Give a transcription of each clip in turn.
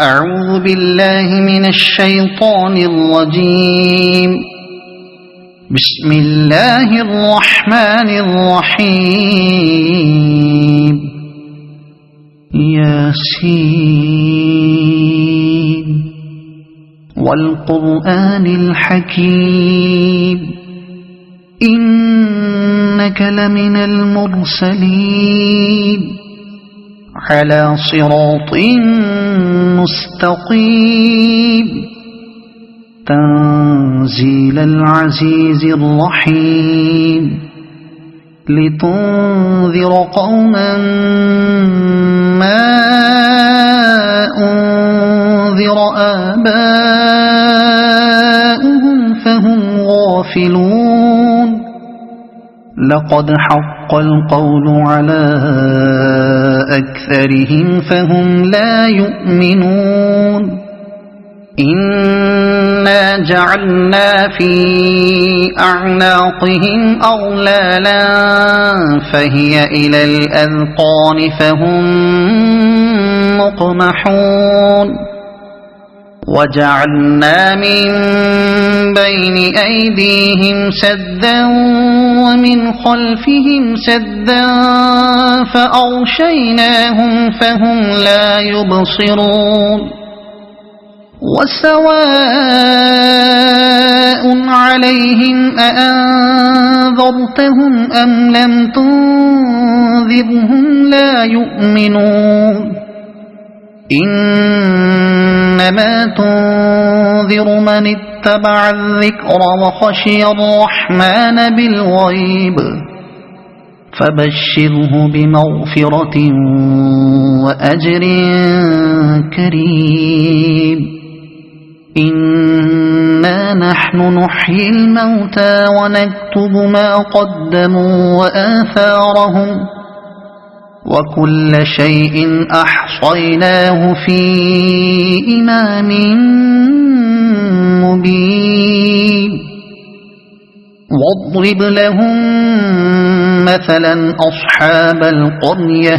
أعوذ بالله من الشيطان الرجيم. بسم الله الرحمن الرحيم. ياسين والقرآن الحكيم إنك لمن المرسلين على صراط مستقيم تنزيل العزيز الرحيم لتنذر قوما ما أنذر آباؤهم فهم غافلون. لقد حق القول على أكثرهم فهم لا يؤمنون. إنا جعلنا في أعناقهم أغلالا فهي إلى الأذقان فهم مقمحون. وجعلنا من بين أيديهم سدا ومن خلفهم سدا فأغشيناهم فهم لا يبصرون. وسواء عليهم أأنذرتهم أم لم تنذرهم لا يؤمنون. إنما تنذر من اتبع الذكر وخشي الرحمن بالغيب فبشره بمغفرة وأجر كريم. إنا نحن نحيي الموتى ونكتب ما قدموا وآثارهم وكل شيء أحصيناه في إمام مبين. واضرب لهم مثلا أصحاب القرية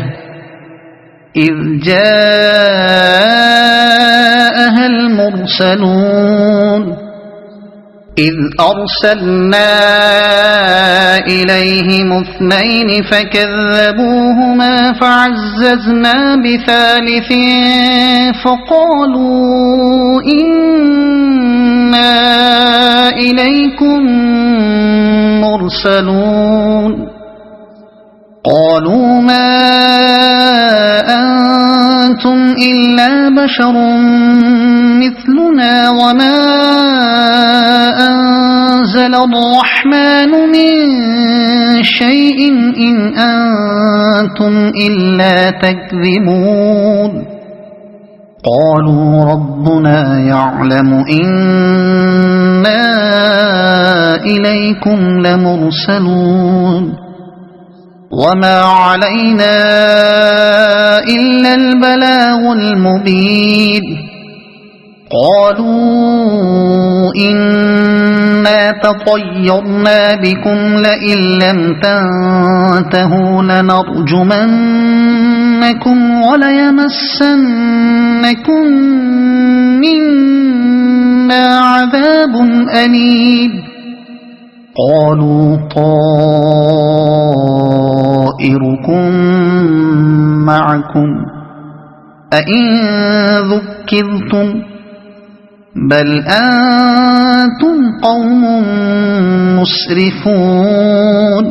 إذ جاءها المرسلون إذ أرسلنا إليهم اثنين فكذبوهما فعززنا بثالث فقالوا إنا إليكم مرسلون. قالوا ما أنتم إلا بشر مثلنا وما أنزل الرحمن من شيء إن أنتم إلا تكذبون. قالوا ربنا يعلم إنا إليكم لمرسلون وما علينا إلا البلاغ المبين. قالوا إنا تطيرنا بكم لئن لم تنتهوا لنرجمنكم وليمسنكم منا عذاب أليم. قالوا طائركم معكم أئن ذكرتم بل أنتم قوم مسرفون.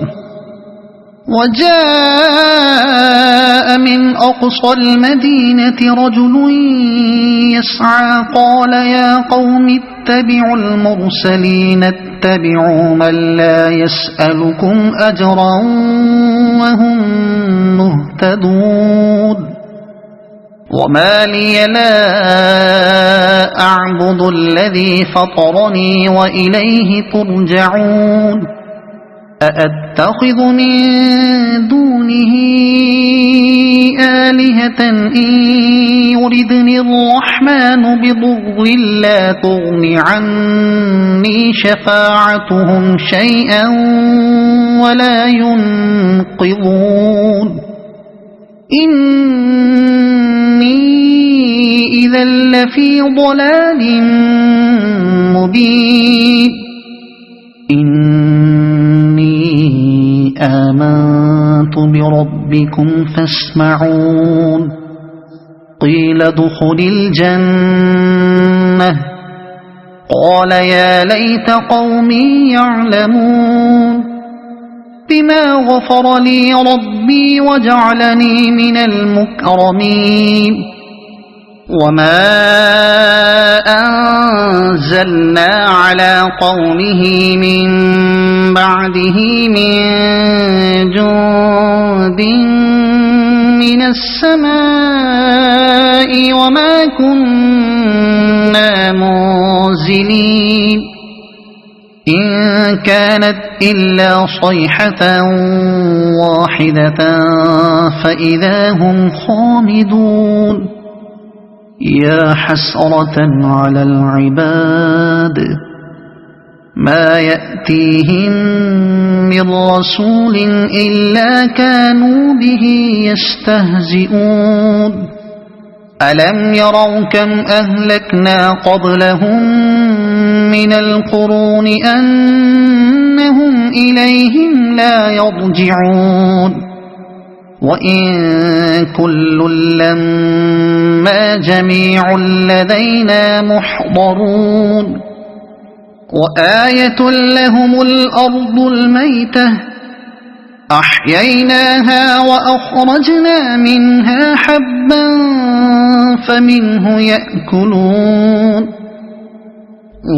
وجاء من أقصى المدينة رجل يسعى قال يا قوم اتبعوا المرسلين اتبعوا من لا يسألكم أجرا وهم مهتدون. وما لي لا أعبد الذي فطرني وإليه ترجعون. أأتخذ من دونه آلهة إن يردني الرحمن بضر لا تغن عني شفاعتهم شيئا ولا ينقذون. إني إذا لفي ضلال مبين إني آمنت بربكم فاسمعون قيل ادخل الجنة قال يا ليت قومي يعلمون بما غفر لي ربي وجعلني من المكرمين وما أنزلنا على قومه من بعده من جند من السماء وما كنا منزلين إن كانت إلا صيحة واحدة فإذا هم خامدون يا حسرة على العباد ما يأتيهم من رسول إلا كانوا به يستهزئون ألم يروا كم أهلكنا قبلهم من القرون أنهم إليهم لا يرجعون وإن كل لما جميع لدينا محضرون وآية لهم الأرض الميتة أحييناها وأخرجنا منها حبا فمنه يأكلون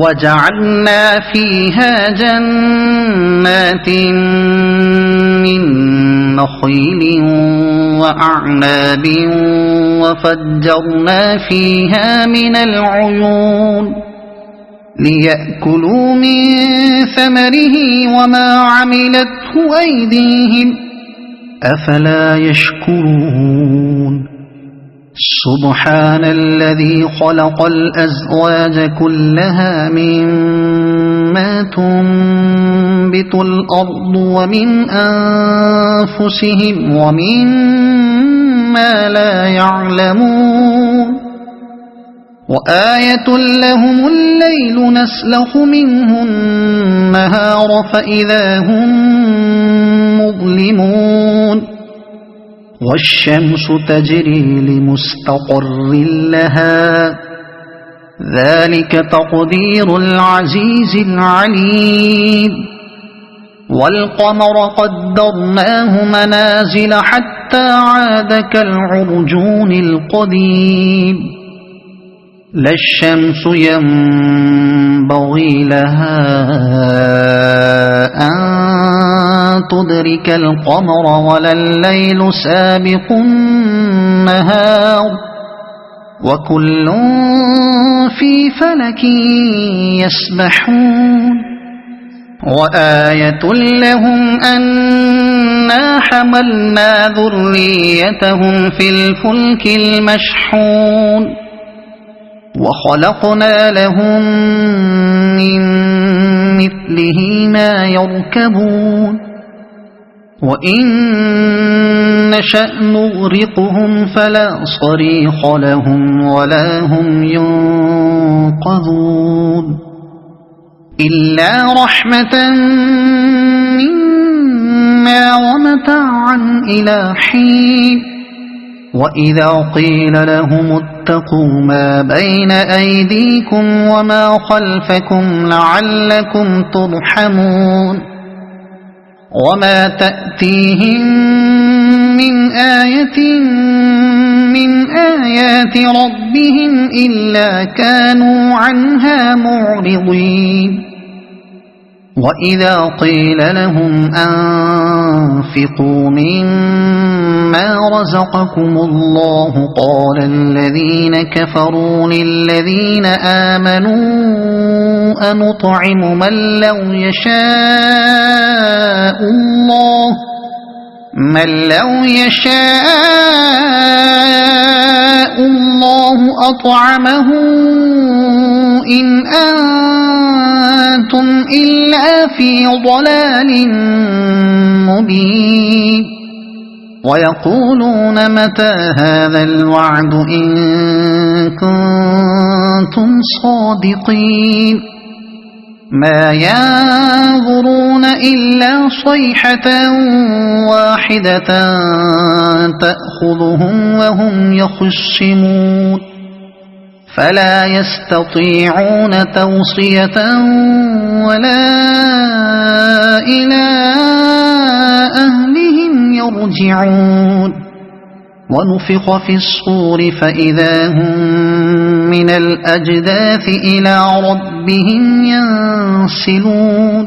وجعلنا فيها جنات من نخيل وأعناب وفجرنا فيها من العيون ليأكلوا من ثمره وما عملته أيديهم أفلا يشكرون سبحان الذي خلق الأزواج كلها مما تنبت الأرض ومن أنفسهم ومما لا يعلمون وآية لهم الليل نسلخ منه النهار فإذا هم مظلمون والشمس تجري لمستقر لها ذلك تقدير العزيز العليم والقمر قدرناه منازل حتى عاد كالعرجون القديم لا الشمس ينبغي لها أن تدرك القمر ولا الليل سابق النهار وكل في فلك يسبحون وآية لهم أنا حملنا ذريتهم في الفلك المشحون وخلقنا لهم من مثله ما يركبون وإن نشأ نغرقهم فلا صريخ لهم ولا هم ينقذون إلا رحمة منا ومتاعا إلى حين وإذا قيل لهم اتقوا ما بين أيديكم وما خلفكم لعلكم ترحمون وما تأتيهم من آية من آيات ربهم إلا كانوا عنها معرضين وإذا قيل لهم أنفقوا مما رزقكم الله قال الذين كفروا للذين آمنوا أنطعم من لو يشاء الله أطعمه إن أنتم إلا في ضلال مبين ويقولون متى هذا الوعد إن كنتم صادقين ما ينظرون إلا صيحة واحدة تأخذهم وهم يخصمون فلا يستطيعون توصية ولا إلى أهلهم يرجعون ونفخ في الصور فإذا هم من الأجداث إلى ربهم ينسلون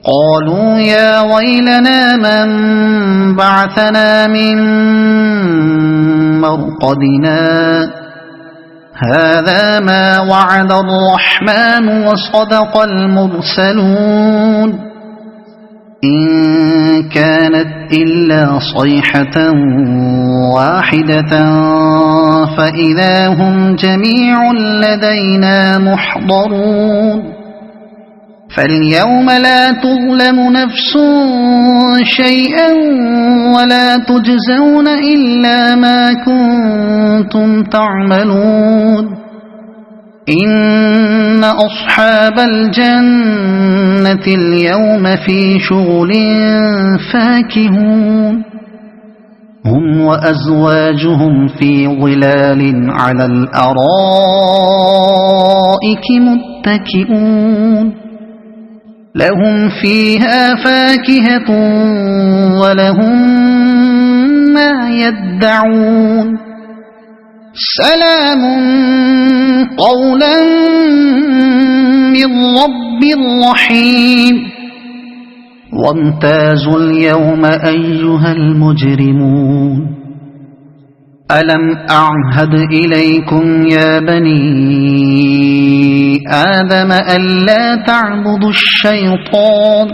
قالوا يا ويلنا من بعثنا من مرقدنا هذا ما وعد الرحمن وصدق المرسلون إن كانت إلا صيحة واحدة فإذا هم جميع لدينا محضرون فاليوم لا تظلم نفس شيئا ولا تجزون إلا ما كنتم تعملون إن أصحاب الجنة اليوم في شغل فاكهون هم وأزواجهم في ظلال على الأرائك متكئون لهم فيها فاكهة ولهم ما يدعون سلام قولا من رب رحيم وامتازوا اليوم أيها المجرمون ألم أعهد إليكم يا بني آدم ألا تعبدوا الشيطان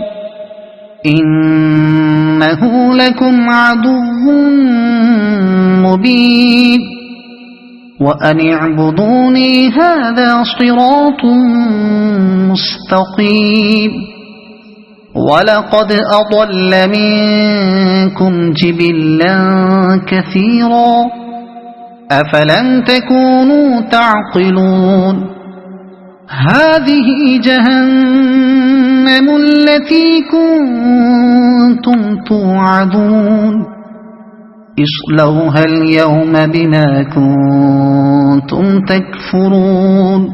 إنه لكم عدو مبين وأن اعبدوني هذا صراط مستقيم ولقد أضل منكم جبلا كثيرا أفلم تكونوا تعقلون هذه جهنم التي كنتم توعدون اصلوها اليوم بما كنتم تكفرون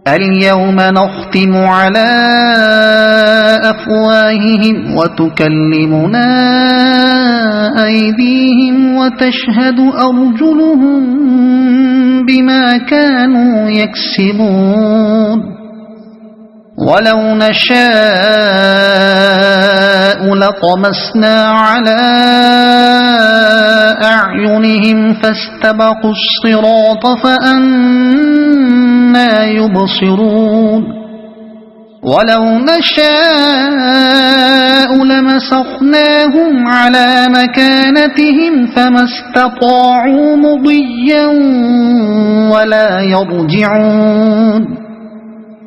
اليوم نختم على أفواههم وتكلمنا أيديهم وتشهد أرجلهم بما كانوا يكسبون ولو نشاء لطمسنا على أعينهم فاستبقوا الصراط فأنى يبصرون ولو نشاء لمسخناهم على مكانتهم فما استطاعوا مضيا ولا يرجعون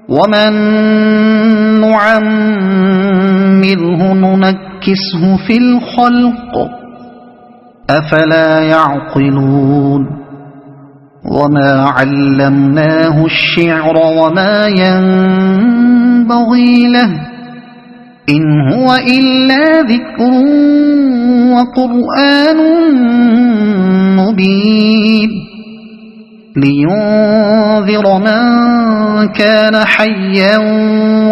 ومن نعمره ننكسه في الخلق أفلا يعقلون وما علمناه الشعر وما ينبغي له إن هو إلا ذكر وقرآن مبين لينذر من كان حيا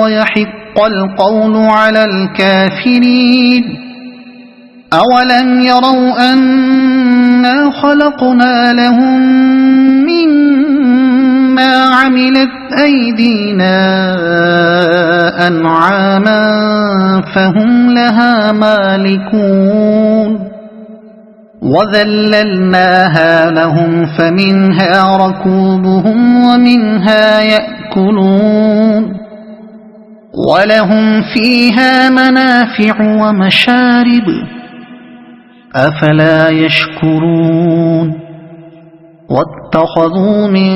ويحق القول على الكافرين أولم يروا أنا خلقنا لهم مما عملت أيدينا أنعاما فهم لها مالكون وذللناها لهم فمنها ركوبهم ومنها يأكلون ولهم فيها منافع ومشارب أفلا يشكرون واتخذوا من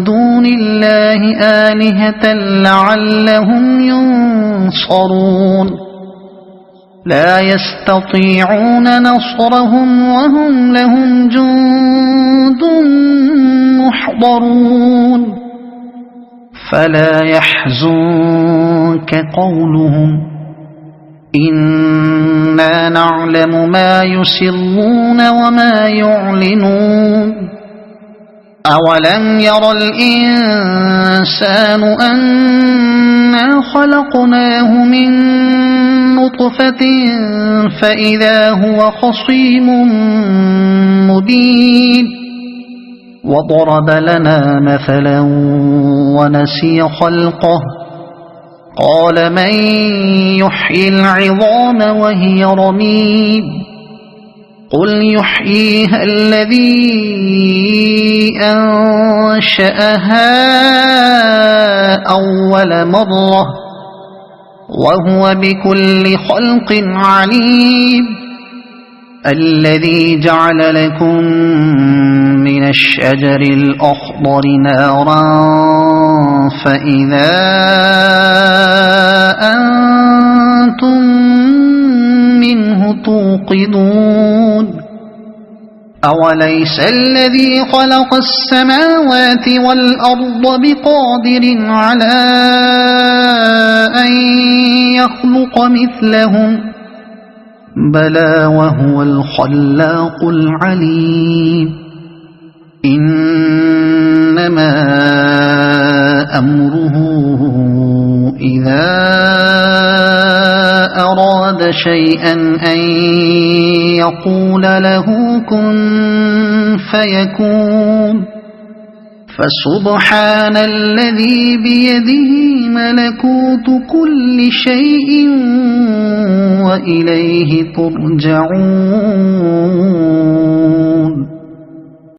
دون الله آلهة لعلهم ينصرون لا يستطيعون نصرهم وهم لهم جند محضرون فلا يحزنك قولهم إنا نعلم ما يسرون وما يعلنون أولم ير الإنسان أنا خلقناه من نطفة فإذا هو خصيم مبين وضرب لنا مثلا ونسي خلقه قال من يحيي العظام وهي رميم قل يحييها الذي أنشأها أول مرة وهو بكل خلق عليم الذي جعل لكم من الشجر الأخضر نارا فإذا أنتم منه توقدون أوليس الذي خلق السماوات والأرض بقادر على أن يخلق مثلهم بلى وهو الخلاق العليم إنما أمره إذا أراد شيئا أن يقول له كن فيكون فسبحان الذي بيده ملكوت كل شيء وإليه ترجعون